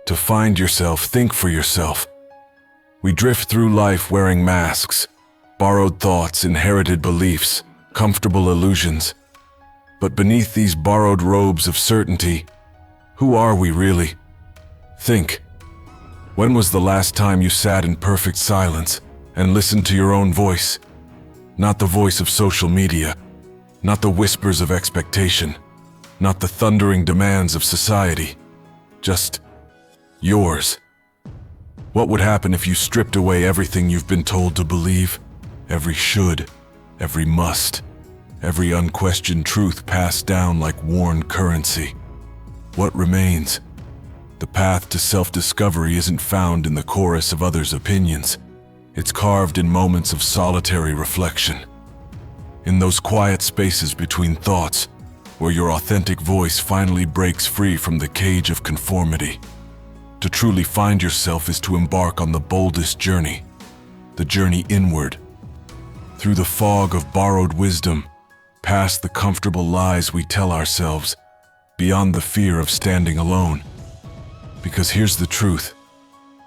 To find yourself, think for yourself. We drift through life wearing masks, borrowed thoughts, inherited beliefs, comfortable illusions. But beneath these borrowed robes of certainty, who are we really? Think. When was the last time you sat in perfect silence and listened to your own voice? Not the voice of social media, not the whispers of expectation, not the thundering demands of society, just yours. What would happen if you stripped away everything you've been told to believe? Every should, every must, every unquestioned truth passed down like worn currency. What remains? The path to self-discovery isn't found in the chorus of others' opinions. It's carved in moments of solitary reflection. In those quiet spaces between thoughts, where your authentic voice finally breaks free from the cage of conformity. To truly find yourself is to embark on the boldest journey, the journey inward. Through the fog of borrowed wisdom, past the comfortable lies we tell ourselves, beyond the fear of standing alone. Because here's the truth,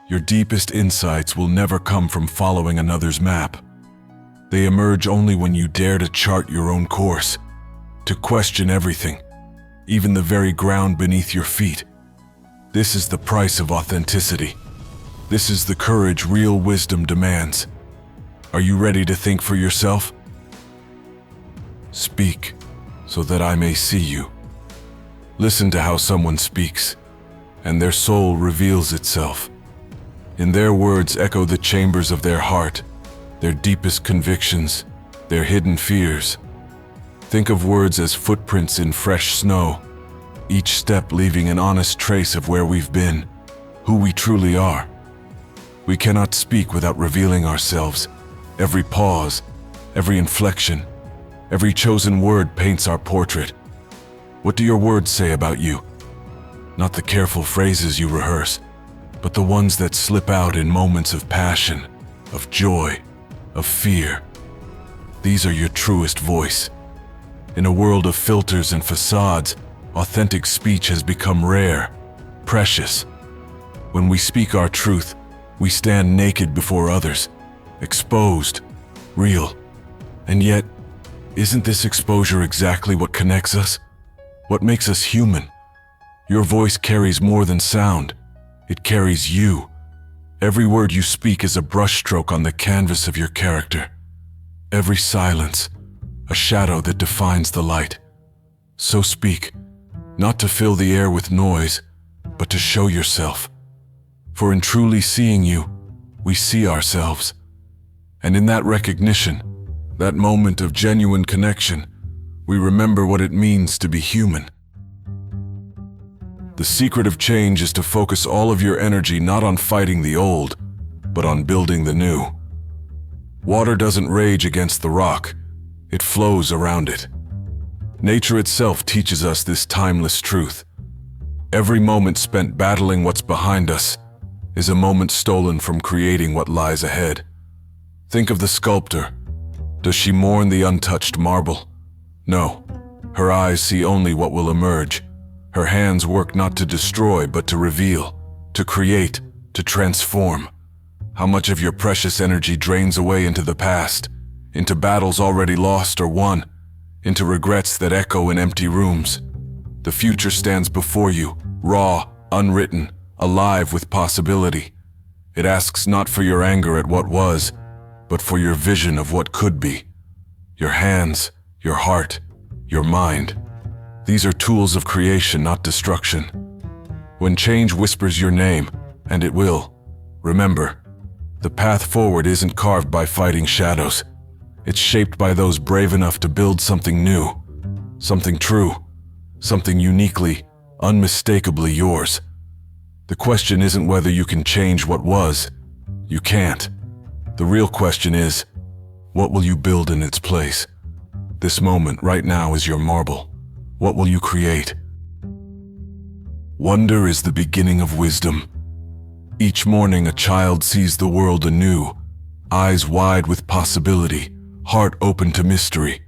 your deepest insights will never come from following another's map. They emerge only when you dare to chart your own course, to question everything, even the very ground beneath your feet. This is the price of authenticity. This is the courage real wisdom demands. Are you ready to think for yourself? Speak, so that I may see you. Listen to how someone speaks, and their soul reveals itself. In their words echo the chambers of their heart, their deepest convictions, their hidden fears. Think of words as footprints in fresh snow, each step leaving an honest trace of where we've been, who we truly are. We cannot speak without revealing ourselves. Every pause, every inflection, every chosen word paints our portrait. What do your words say about you? Not the careful phrases you rehearse, but the ones that slip out in moments of passion, of joy, of fear. These are your truest voice. In a world of filters and facades, authentic speech has become rare, precious. When we speak our truth, we stand naked before others, exposed, real. And yet, isn't this exposure exactly what connects us? What makes us human? Your voice carries more than sound. It carries you. Every word you speak is a brushstroke on the canvas of your character. Every silence, a shadow that defines the light. So speak, not to fill the air with noise, but to show yourself. For in truly seeing you, we see ourselves. And in that recognition, that moment of genuine connection, we remember what it means to be human. The secret of change is to focus all of your energy not on fighting the old, but on building the new. Water doesn't rage against the rock, it flows around it. Nature itself teaches us this timeless truth. Every moment spent battling what's behind us is a moment stolen from creating what lies ahead. Think of the sculptor. Does she mourn the untouched marble? No. Her eyes see only what will emerge. Her hands work not to destroy, but to reveal, to create, to transform. How much of your precious energy drains away into the past, into battles already lost or won, into regrets that echo in empty rooms? The future stands before you, raw, unwritten, alive with possibility. It asks not for your anger at what was, but for your vision of what could be. Your hands, your heart, your mind. These are tools of creation, not destruction. When change whispers your name, and it will, remember, the path forward isn't carved by fighting shadows. It's shaped by those brave enough to build something new, something true, something uniquely, unmistakably yours. The question isn't whether you can change what was. You can't. The real question is, what will you build in its place? This moment right now is your marble. What will you create? Wonder is the beginning of wisdom. Each morning a child sees the world anew, eyes wide with possibility, heart open to mystery.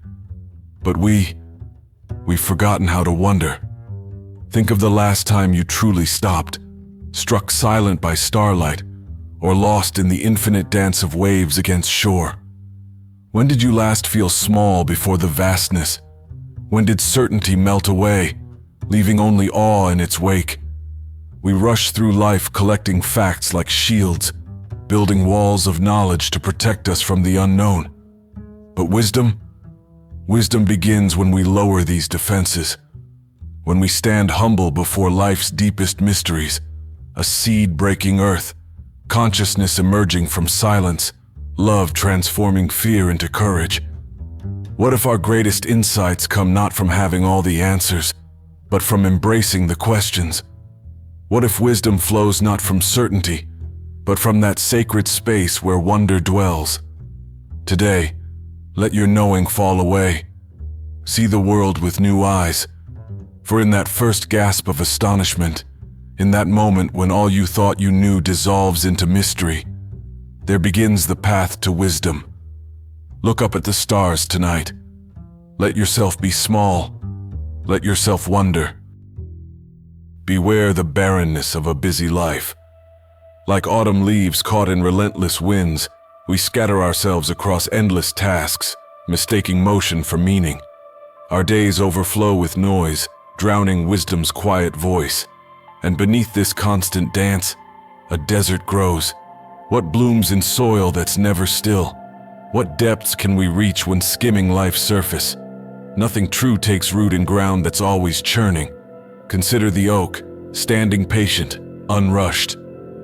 But we've forgotten how to wonder. Think of the last time you truly stopped, struck silent by starlight, or lost in the infinite dance of waves against shore? When did you last feel small before the vastness? When did certainty melt away, leaving only awe in its wake? We rush through life collecting facts like shields, building walls of knowledge to protect us from the unknown. But wisdom begins when we lower these defenses, when we stand humble before life's deepest mysteries, a seed breaking earth, consciousness emerging from silence, love transforming fear into courage. What if our greatest insights come not from having all the answers, but from embracing the questions? What if wisdom flows not from certainty, but from that sacred space where wonder dwells? Today, let your knowing fall away. See the world with new eyes. For in that first gasp of astonishment, in that moment when all you thought you knew dissolves into mystery, there begins the path to wisdom. Look up at the stars tonight. Let yourself be small. Let yourself wonder. Beware the barrenness of a busy life. Like autumn leaves caught in relentless winds, we scatter ourselves across endless tasks, mistaking motion for meaning. Our days overflow with noise, drowning wisdom's quiet voice. And beneath this constant dance, a desert grows. What blooms in soil that's never still? What depths can we reach when skimming life's surface? Nothing true takes root in ground that's always churning. Consider the oak, standing patient, unrushed.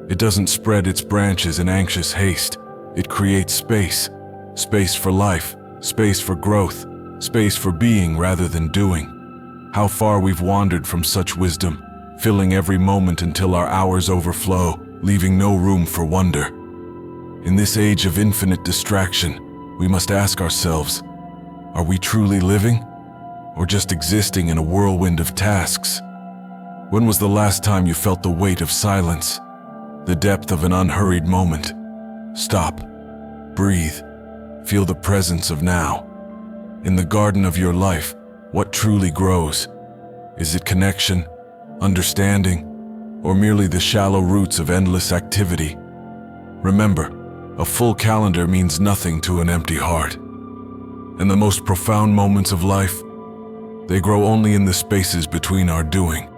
It doesn't spread its branches in anxious haste. It creates space. Space for life, space for growth, space for being rather than doing. How far we've wandered from such wisdom, filling every moment until our hours overflow, leaving no room for wonder. In this age of infinite distraction, we must ask ourselves, are we truly living, or just existing in a whirlwind of tasks? When was the last time you felt the weight of silence, the depth of an unhurried moment? Stop, breathe, feel the presence of now. In the garden of your life, what truly grows? Is it connection, understanding, or merely the shallow roots of endless activity? Remember, a full calendar means nothing to an empty heart. And the most profound moments of life, they grow only in the spaces between our doing.